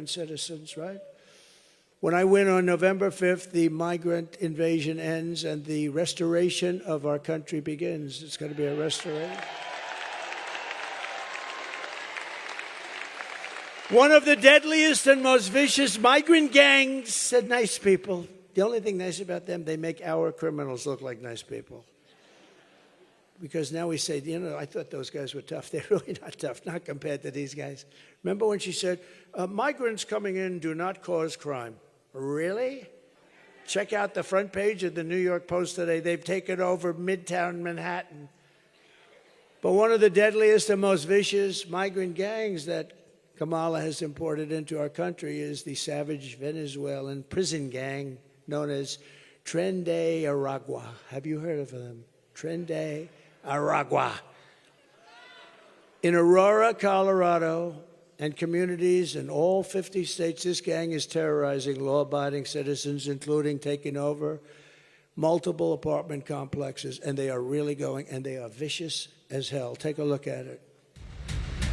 citizens, right? When I win on November 5th, the migrant invasion ends and the restoration of our country begins. It's going to be a restoration. One of the deadliest and most vicious migrant gangs said nice people. The only thing nice about them, they make our criminals look like nice people. Because now we say, you know, I thought those guys were tough. They're really not tough, not compared to these guys. Remember when she said, migrants coming in do not cause crime. Really? Check out the front page of the New York Post today. They've taken over Midtown Manhattan. But one of the deadliest and most vicious migrant gangs that Kamala has imported into our country is the savage Venezuelan prison gang known as Tren de Aragua. Have you heard of them? Tren de Aragua. In Aurora, Colorado, and communities in all 50 states, this gang is terrorizing law-abiding citizens, including taking over multiple apartment complexes, and they are really going, and they are vicious as hell. Take a look at it.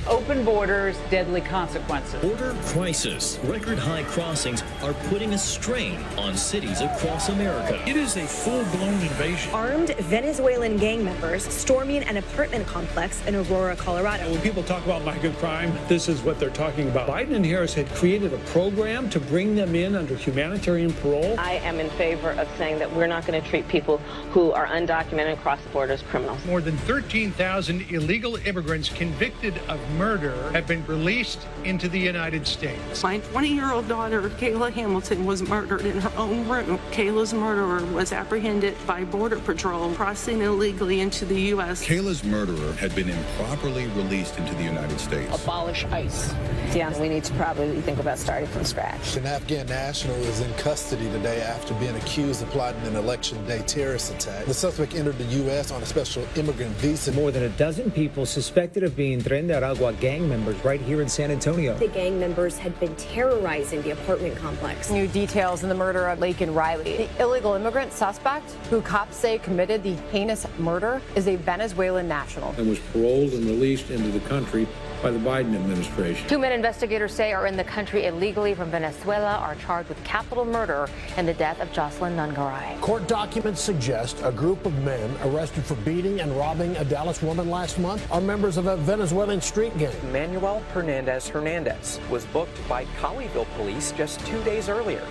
Open borders, deadly consequences. Border crisis. Record high crossings are putting a strain on cities across America. It is a full-blown invasion. Armed Venezuelan gang members storming an apartment complex in Aurora, Colorado. When people talk about migrant crime, this is what they're talking about. Biden and Harris had created a program to bring them in under humanitarian parole. I am in favor of saying that we're not going to treat people who are undocumented across the border as criminals. More than 13,000 illegal immigrants convicted of murder have been released into the United States. My 20-year-old daughter, Kayla Hamilton, was murdered in her own room. Kayla's murderer was apprehended by Border Patrol crossing illegally into the U.S. Kayla's murderer had been improperly released into the United States. Abolish ICE. Yeah, we need to probably think about starting from scratch. An Afghan national is in custody today after being accused of plotting an election day terrorist attack. The suspect entered the U.S. on a special immigrant visa. More than a dozen people suspected of being Tren de Aragua gang members right here in San Antonio. The gang members had been terrorizing the apartment complex. New details in the murder of Laken Riley. The illegal immigrant suspect, who cops say committed the heinous murder, is a Venezuelan national. And was paroled and released into the country by the Biden administration. 2 men investigators say are in the country illegally from Venezuela are charged with capital murder and the death of Jocelyn Nungaray. Court documents suggest a group of men arrested for beating and robbing a Dallas woman last month are members of a Venezuelan street gang. Manuel Hernandez was booked by Colleyville police just 2 days earlier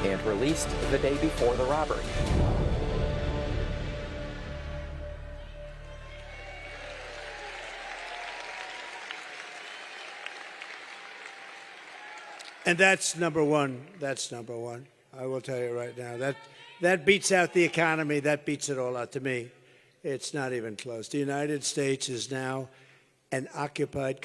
and released the day before the robbery. And that's number one. That's number one. I will tell you right now. That beats out the economy. That beats it all out to me. It's not even close. The United States is now an occupied